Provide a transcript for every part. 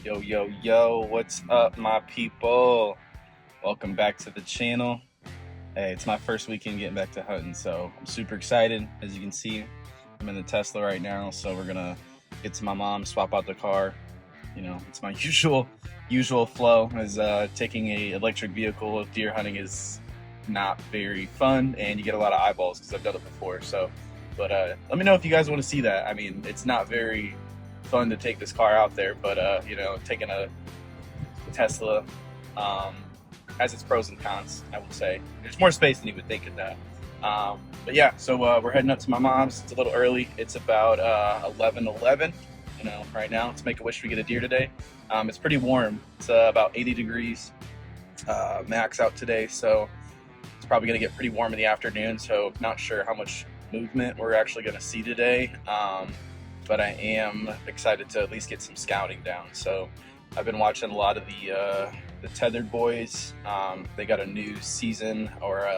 Yo, yo, yo, what's up, my people? Welcome back to the channel. Hey, it's my first weekend getting back to hunting, so I'm super excited. As you can see, I'm in the Tesla right now, so we're gonna get to my mom, swap out the car. You know, it's my usual flow, as taking a electric vehicle with deer hunting is not very fun, and you get a lot of eyeballs because I've done it before. So, but let me know if you guys want to see that. I mean, it's not very fun to take this car out there, but taking a Tesla um, has its pros and cons. I would say there's more space than you would think of that. But yeah, so we're heading up to my mom's. It's a little early. It's about 11:11. You know, right now. Let's make a wish we get a deer today. It's pretty warm. It's about 80 degrees max out today, so it's probably going to get pretty warm in the afternoon. So not sure how much movement we're actually going to see today. But I am excited to at least get some scouting down. So I've been watching a lot of the Tethered Boys. They got a new season or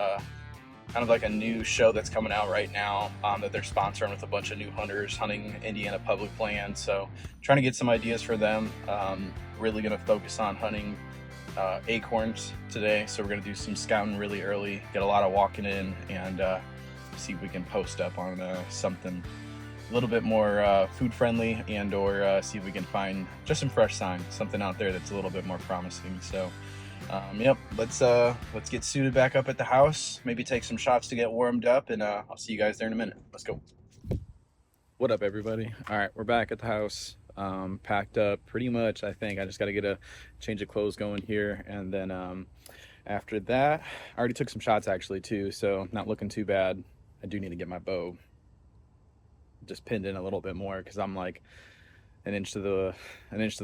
kind of like a new show that's coming out right now that they're sponsoring with a bunch of new hunters hunting Indiana public land. So trying to get some ideas for them. Really going to focus on hunting acorns today. So we're going to do some scouting really early, get a lot of walking in, and see if we can post up on something a little bit more food friendly, and or see if we can find just some fresh sign, something out there that's a little bit more promising. So yep, let's get suited back up at the house, maybe take some shots to get warmed up, and I'll see you guys there in a minute. Let's go. What up, everybody? All right, we're back at the house, packed up pretty much. I think I just got to get a change of clothes going here, and then after that I already took some shots actually too, so not looking too bad. I do need to get my bow just pinned in a little bit more because I'm like an inch to the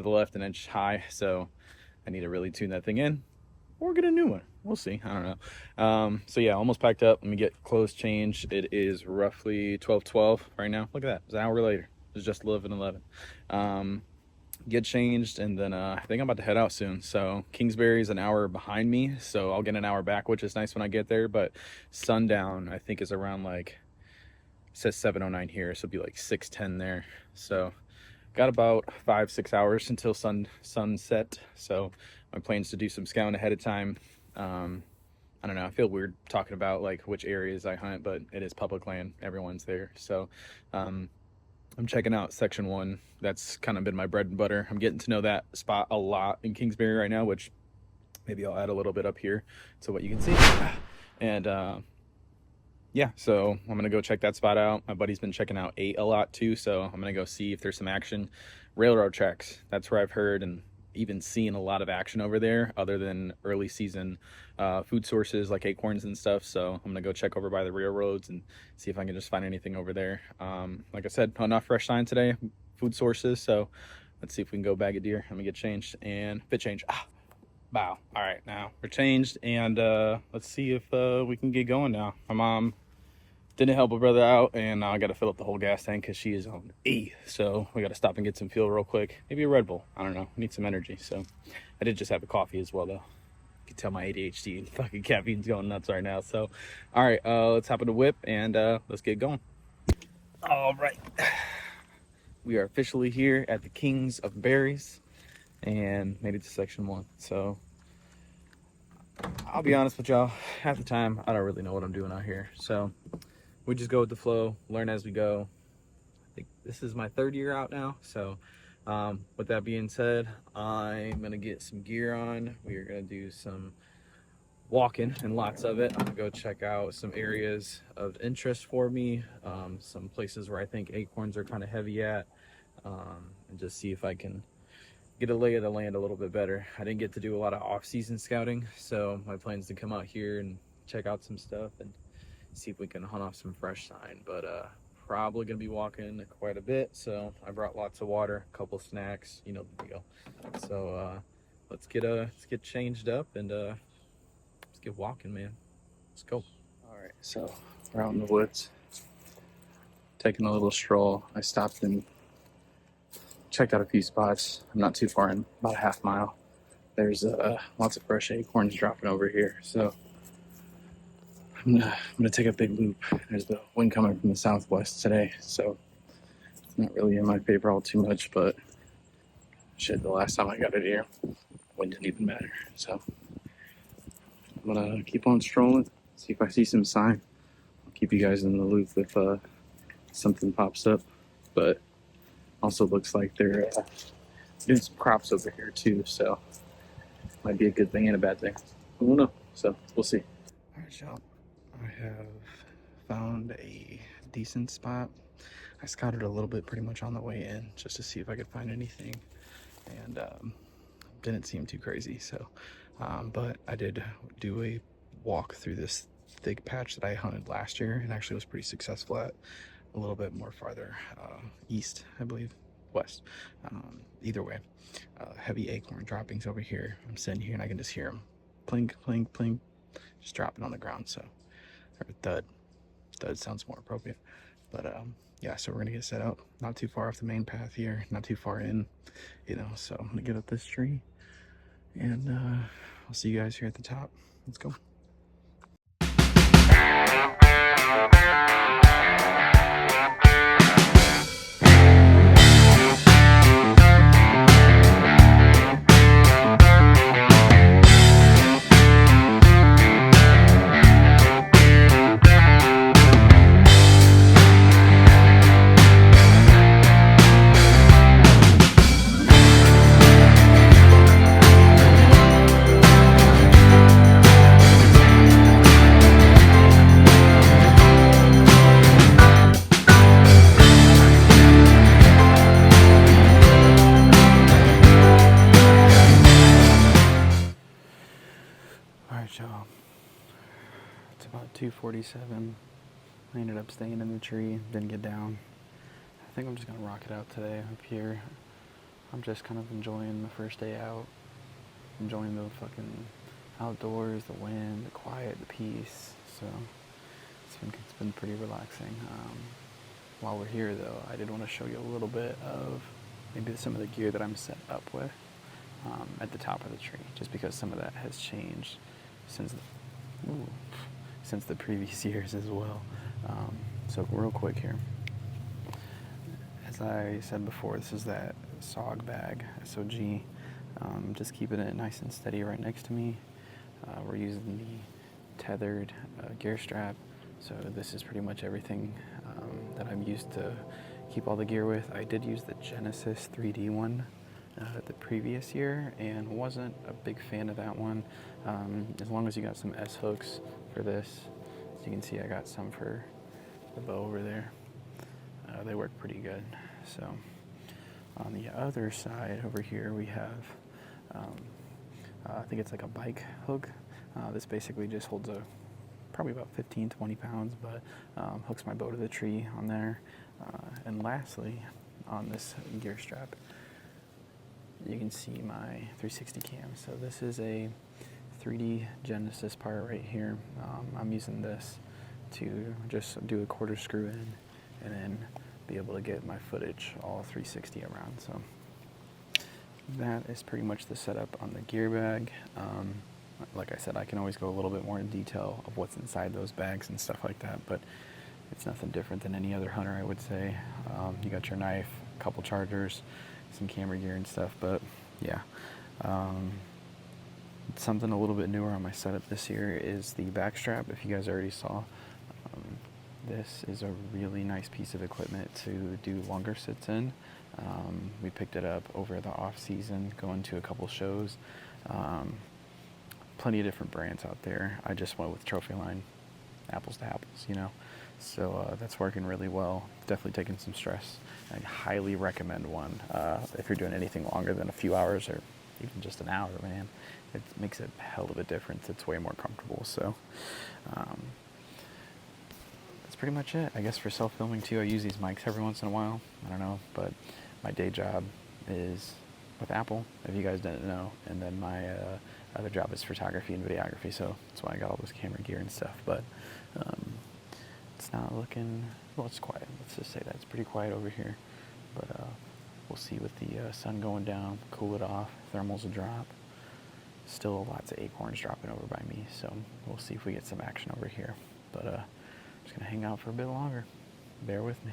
left, an inch high, so I need to really tune that thing in or get a new one. We'll see. I don't know. So yeah, almost packed up. Let me get clothes changed. It is roughly 12:12 right now. Look at that. It's an hour later. It's just 11:11. Get changed, and then I think I'm about to head out soon. So Kingsbury is an hour behind me, so I'll get an hour back, which is nice when I get there. But sundown I think is around like, it says 7:09 here, so it'll be like 6:10 there. So got about 5-6 hours until sunset. So my plan is to do some scouting ahead of time. I don't know, I feel weird talking about like which areas I hunt, but it is public land, everyone's there. So I'm checking out section 1. That's kind of been my bread and butter. I'm getting to know that spot a lot in Kingsbury right now, which maybe I'll add a little bit up here to what you can see. And yeah, so I'm gonna go check that spot out. My buddy's been checking out 8 a lot too, so I'm gonna go see if there's some action. Railroad tracks, that's where I've heard and even seen a lot of action over there, other than early season food sources like acorns and stuff. So I'm gonna go check over by the railroads and see if I can just find anything over there. Like I said, enough fresh sign today, food sources. So let's see if we can go bag a deer. Let me get changed and fit change. Wow. All right, now we're changed, and let's see if we can get going now. My mom didn't help a brother out, and now I got to fill up the whole gas tank because she is on E. So we got to stop and get some fuel real quick. Maybe a Red Bull. I don't know. I need some energy. So I did just have a coffee as well, though. You can tell my ADHD and fucking caffeine's going nuts right now. So, all right, let's hop in the whip and let's get going. All right. We are officially here at the Kings of Berries and made it to section 1. So I'll be honest with y'all, half the time I don't really know what I'm doing out here. So we just go with the flow, learn as we go. I think this is my 3rd year out now. So with that being said, I'm gonna get some gear on. We are gonna do some walking, and lots of it. I'm gonna go check out some areas of interest for me, some places where I think acorns are kind of heavy at, and just see if I can get a lay of the land a little bit better. I didn't get to do a lot of off-season scouting, so my plan is to come out here and check out some stuff and see if we can hunt off some fresh sign. But probably gonna be walking quite a bit, so I brought lots of water, a couple snacks, you know the deal. So let's get changed up and let's get walking, man. Let's go. All right, so we're out in the woods taking a little stroll. I stopped and checked out a few spots. I'm not too far in, about a half mile. There's lots of fresh acorns dropping over here, so I'm gonna take a big loop. There's the wind coming from the southwest today, so it's not really in my favor all too much, but Shit, the last time I got it here, wind didn't even matter. So I'm gonna keep on strolling, see if I see some sign. I'll keep you guys in the loop if something pops up. But also looks like they're doing some crops over here too, so might be a good thing and a bad thing. I don't know. So we'll see. All right, y'all. I have found a decent spot. I scouted a little bit pretty much on the way in just to see if I could find anything, and didn't seem too crazy. So, but I did do a walk through this thick patch that I hunted last year and actually was pretty successful at, a little bit more farther east, I believe, west. Either way, heavy acorn droppings over here. I'm sitting here and I can just hear them plink, plink, plink, just dropping on the ground. So, or thud. Thud sounds more appropriate. But yeah, so we're gonna get set up. Not too far off the main path here, not too far in, you know. So I'm gonna get up this tree, and I'll see you guys here at the top. Let's go. Alright, y'all. It's about 2:47. I ended up staying in the tree, didn't get down. I think I'm just gonna rock it out today up here. I'm just kind of enjoying the first day out, enjoying the fucking outdoors, the wind, the quiet, the peace. So it's been pretty relaxing. While we're here, though, I did want to show you a little bit of maybe some of the gear that I'm set up with at the top of the tree, just because some of that has changed since the previous years as well. So real quick here, as I said before, this is that SOG bag, SOG. Just keeping it nice and steady right next to me. We're using the tethered gear strap, so this is pretty much everything that I'm used to keep all the gear with. I did use the Genesis 3D one the previous year and wasn't a big fan of that one. As long as you got some S hooks for this, as you can see I got some for the bow over there. They work pretty good. So on the other side over here we have I think it's like a bike hook. This basically just holds probably about 15-20 pounds, but hooks my bow to the tree on there. And lastly, on this gear strap, you can see my 360 cam. So this is a 3D Genesis part right here. I'm using this to just do a quarter screw in and then be able to get my footage all 360 around. So that is pretty much the setup on the gear bag. Like I said, I can always go a little bit more in detail of what's inside those bags and stuff like that, but it's nothing different than any other hunter, I would say. You got your knife, a couple chargers, some camera gear and stuff, but yeah. Something a little bit newer on my setup this year is the back strap. If you guys already saw, this is a really nice piece of equipment to do longer sits in. We picked it up over the off season, going to a couple shows. Plenty of different brands out there. I just went with Trophy Line, apples to apples, you know. So that's working really well. Definitely taking some stress. I highly recommend one if you're doing anything longer than a few hours or even just an hour, man. It makes a hell of a difference. It's way more comfortable. So that's pretty much it. I guess for self-filming too, I use these mics every once in a while. I don't know, but my day job is with Apple, if you guys didn't know, and then my other job is photography and videography, so that's why I got all this camera gear and stuff. But it's not looking, well, it's quiet. Let's just say that it's pretty quiet over here. But we'll see with the sun going down, cool it off, thermals will drop. Still lots of acorns dropping over by me, so we'll see if we get some action over here. But I'm just gonna hang out for a bit longer. Bear with me.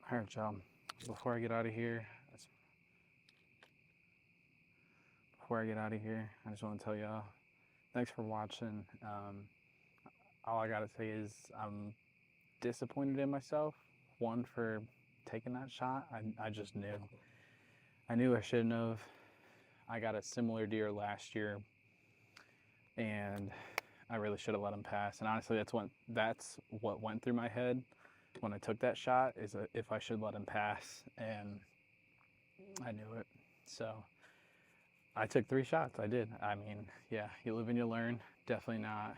All right, y'all. Before I get out of here, I just want to tell y'all, thanks for watching. All I gotta say is I'm disappointed in myself. One, for taking that shot. I just knew. I knew I shouldn't have. I got a similar deer last year, and I really should have let him pass. And honestly, that's what went through my head when I took that shot, is if I should let him pass, and I knew it. So I took 3 shots. I did. I mean, yeah, you live and you learn. Definitely not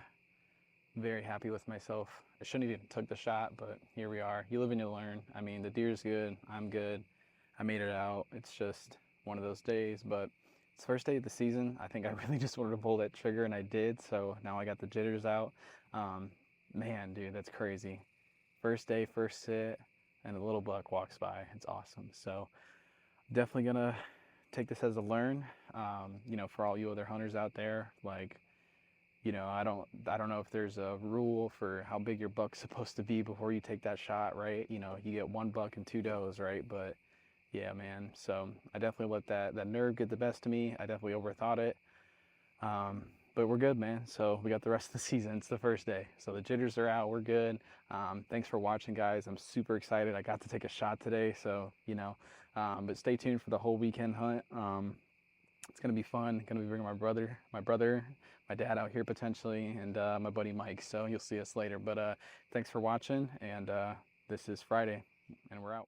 very happy with myself. I shouldn't have even took the shot, but here we are. You live and you learn. I mean, the deer's good. I'm good. I made it out. It's just one of those days, but it's the first day of the season. I think I really just wanted to pull that trigger, and I did. So now I got the jitters out. Um, Man, dude, that's crazy. First day, first sit, and a little buck walks by. It's awesome. So definitely gonna take this as a learn. For all you other hunters out there, like, I don't know if there's a rule for how big your buck's supposed to be before you take that shot, right? You get 1 buck and 2 does, right? But yeah, man. So I definitely let that nerve get the best of me. I definitely overthought it. Um, but we're good, man. So we got the rest of the season. It's the first day. So the jitters are out. We're good. Thanks for watching, guys. I'm super excited. I got to take a shot today. But stay tuned for the whole weekend hunt. It's gonna be fun. Gonna be bringing my dad out here potentially, and my buddy Mike. So you'll see us later. But thanks for watching, and this is Friday, and we're out.